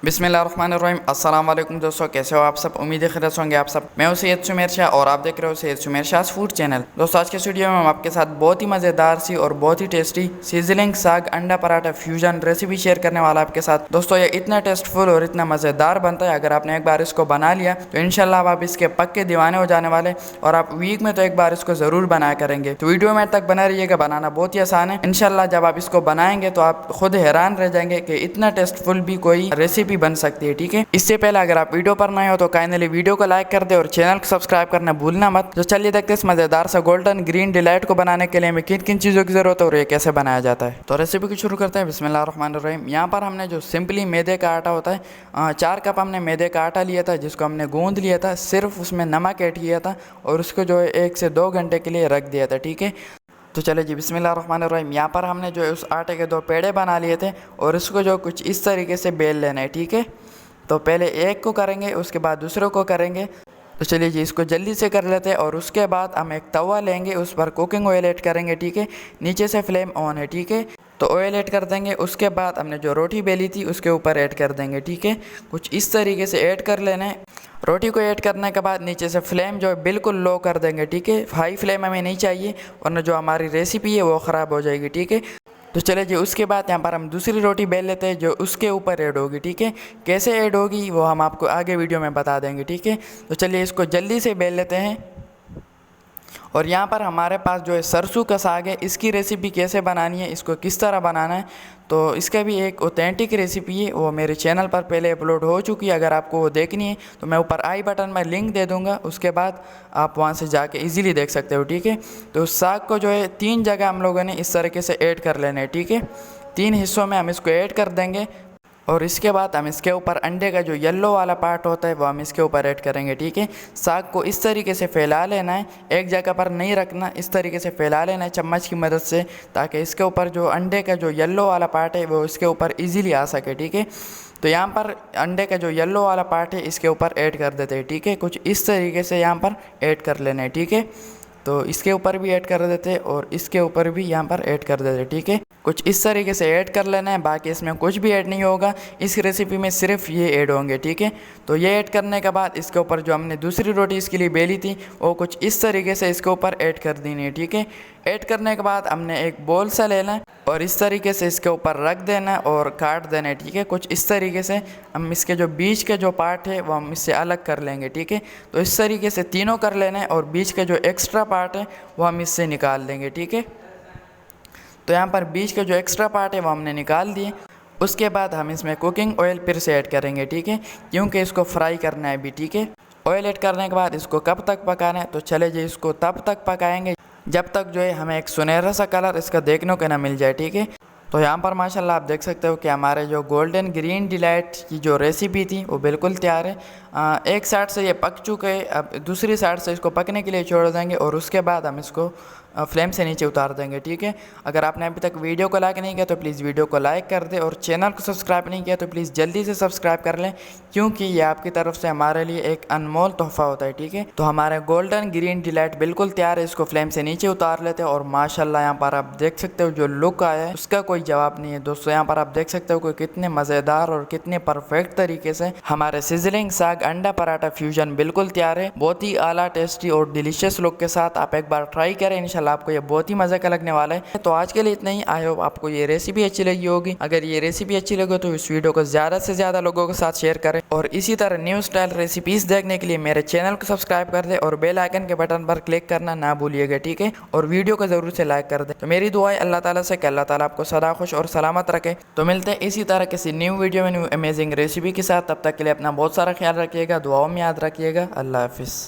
बिस्मिल्लाहिर्रहमानिर्रहीम। अस्सलाम वालेकुम दोस्तों, कैसे हो आप सब। उम्मीद है खैरियत होंगे आप सब। मैं हूं सैयद सुमेर शाह और आप देख रहे हो सैयद सुमेर शाह फूड चैनल। दोस्तों आज के वीडियो में हम आपके साथ बहुत ही मज़ेदार सी और बहुत ही टेस्टी सिजलिंग साग अंडा पराठा फ्यूजन रेसिपी शेयर करने वाला आपके साथ। दोस्तों ये इतना टेस्टफुल और इतना मज़ेदार बनता है, अगर आपने एक बार इसको बना लिया तो इंशाल्लाह आप इसके पक्के दीवाने हो जाने वाले और आप वीक में तो एक बार इसको ज़रूर बनाया करेंगे। तो वीडियो में तक बना रहिएगा, बनाना बहुत ही आसान है। इंशाल्लाह जब आप इसको बनाएंगे तो आप खुद हैरान रह जाएंगे कि इतना टेस्टफुल भी कोई रेसिपी बन सकती है। ठीक है, इससे पहले अगर आप वीडियो पर नए हो तो काइंडली वीडियो को लाइक कर दे और चैनल को सब्सक्राइब करना भूलना मत। तो चलिए देखते हैं इस मजेदार सा गोल्डन ग्रीन डिलाइट को बनाने के लिए हमें किन किन चीज़ों की जरूरत है और ये कैसे बनाया जाता है। तो रेसिपी को शुरू करते हैं। बिस्मिल्लाहिर्रहमानिर्रहीम। यहाँ पर हमने जो सिंपली मैदे का आटा होता है, 4 कप हमने मैदे का आटा लिया था, जिसको हमने गूंद लिया था, सिर्फ उसमें नमक ऐड किया था और उसको जो है 1 से 2 घंटे के लिए रख दिया था। ठीक है, तो चले जी बिस्मिल्लाहिर्रहमानिर्रहीम। यहाँ पर हमने जो है उस आटे के 2 पेड़े बना लिए थे और इसको जो कुछ इस तरीके से बेल लेना है। ठीक है, तो पहले एक को करेंगे, उसके बाद दूसरों को करेंगे। तो चलिए जी इसको जल्दी से कर लेते हैं। और उसके बाद हम एक तवा लेंगे, उस पर कुकिंग ऑयल ऐड करेंगे। ठीक है, नीचे से फ्लेम ऑन है। ठीक है, तो ऑयल ऐड कर देंगे। उसके बाद हमने जो रोटी बेली थी उसके ऊपर ऐड कर देंगे। ठीक है, कुछ इस तरीके से ऐड कर लेना है। रोटी को ऐड करने के बाद नीचे से फ्लेम जो है बिल्कुल लो कर देंगे। ठीक है, हाई फ्लेम हमें नहीं चाहिए वरना जो हमारी रेसिपी है वो ख़राब हो जाएगी। ठीक है, तो चले जी उसके बाद यहाँ पर हम दूसरी रोटी बेल लेते हैं जो उसके ऊपर ऐड होगी। ठीक है, कैसे ऐड होगी वो हम आपको आगे वीडियो में बता देंगे। ठीक है, तो चलिए इसको जल्दी से बेल लेते हैं। और यहाँ पर हमारे पास जो है सरसों का साग है, इसकी रेसिपी कैसे बनानी है, इसको किस तरह बनाना है, तो इसका भी एक ऑथेंटिक रेसिपी है, वो मेरे चैनल पर पहले अपलोड हो चुकी है। अगर आपको वो देखनी है तो मैं ऊपर आई बटन में लिंक दे दूँगा, उसके बाद आप वहाँ से जाके इजीली देख सकते हो। ठीक है, तो उस साग को जो है 3 जगह हम लोगों ने इस तरीके से ऐड कर लेना है। ठीक है, 3 हिस्सों में हम इसको ऐड कर देंगे और इसके बाद हम इसके ऊपर अंडे का जो येलो वाला पार्ट होता है वो हम इसके ऊपर ऐड करेंगे। ठीक है, साग को इस तरीके से फैला लेना है, एक जगह पर नहीं रखना, इस तरीके से फैला लेना है चम्मच की मदद से, ताकि इसके ऊपर जो अंडे का जो येलो वाला पार्ट है वो इसके ऊपर इजीली आ सके। ठीक है, तो यहाँ पर अंडे का जो येलो वाला पार्ट है इसके ऊपर ऐड कर देते हैं। ठीक है, कुछ इस तरीके से यहाँ पर ऐड कर लेना है। ठीक है, तो इसके ऊपर भी ऐड कर देते और इसके ऊपर भी यहाँ पर ऐड कर देते। ठीक है, कुछ इस तरीके से ऐड कर लेना है, बाकी इसमें कुछ भी ऐड नहीं होगा, इस रेसिपी में सिर्फ ये ऐड होंगे। ठीक है, तो ये ऐड करने के बाद इसके ऊपर जो हमने दूसरी रोटी इसके लिए बेली थी वो कुछ इस तरीके से इसके ऊपर ऐड कर देनी है। ठीक है, ऐड करने के बाद हमने एक बोल सा लेना है और इस तरीके से इसके ऊपर रख देना है और काट देना है। ठीक है, कुछ इस तरीके से हम इसके जो बीच के जो पार्ट है वो हम इससे अलग कर लेंगे। ठीक है, तो इस तरीके से तीनों कर लेना है और बीच का जो एक्स्ट्रा पार्ट है वो हम इससे निकाल देंगे। ठीक है, तो यहाँ पर बीच का जो एक्स्ट्रा पार्ट है वो हमने निकाल दिए। उसके बाद हम इसमें कुकिंग ऑयल फिर से ऐड करेंगे। ठीक है, क्योंकि इसको फ्राई करना है भी। ठीक है, ऑयल ऐड करने के बाद इसको कब तक पकाना है, तो चले जी इसको तब तक पकाएंगे जब तक जो है हमें एक सुनहरा सा कलर इसका देखने को ना मिल जाए। ठीक है, तो यहाँ पर माशाल्लाह आप देख सकते हो कि हमारे जो गोल्डन ग्रीन डिलाइट की जो रेसिपी थी वो बिल्कुल तैयार है। एक साइड से ये पक चुके हैं, अब दूसरी साइड से इसको पकने के लिए छोड़ देंगे और उसके बाद हम इसको फ्लेम से नीचे उतार देंगे। ठीक है, अगर आपने अभी तक वीडियो को लाइक नहीं किया तो प्लीज़ वीडियो को लाइक कर दे और चैनल को सब्सक्राइब नहीं किया तो प्लीज़ जल्दी से सब्सक्राइब कर लें, क्योंकि ये आपकी तरफ से हमारे लिए एक अनमोल तोहफा होता है। ठीक है, तो हमारे गोल्डन ग्रीन डिलाइट बिल्कुल तैयार है, इसको फ्लेम से नीचे उतार लेते हैं और माशाल्लाह यहाँ पर आप देख सकते हो जो लुक आया है उसका कोई जवाब नहीं है। दोस्तों यहाँ पर आप देख सकते हो कि कितने मज़ेदार और कितने परफेक्ट तरीके से हमारे सिजलिंग साग अंडा पराठा फ्यूजन बिल्कुल तैयार है। बहुत ही आला टेस्टी और डिलीशियस लुक के साथ आप एक बार ट्राई करें, इंशाल्लाह आपको ये बहुत ही मज़े का लगने वाला है। तो आज के लिए इतना ही। आई होप आपको ये रेसिपी अच्छी लगी होगी। अगर ये रेसिपी अच्छी लगे तो इस वीडियो को ज़्यादा से ज़्यादा लोगों के साथ शेयर करें और इसी तरह न्यू स्टाइल रेसिपीज़ देखने के लिए मेरे चैनल को सब्सक्राइब कर दे और बेल आइकन के बटन पर क्लिक करना ना भूलिएगा। ठीक है, और वीडियो को ज़रूर से लाइक कर दे। तो मेरी दुआ है अल्लाह ताला से कि अल्लाह ताला आपको सदा खुश और सलामत रखे। तो मिलते हैं इसी तरह किसी न्यू वीडियो में न्यू अमेजिंग रेसिपी के साथ। तब तक के लिए अपना बहुत सारा ख्याल रखिएगा, दुआओं में याद रखिएगा। अल्लाह हाफिज़।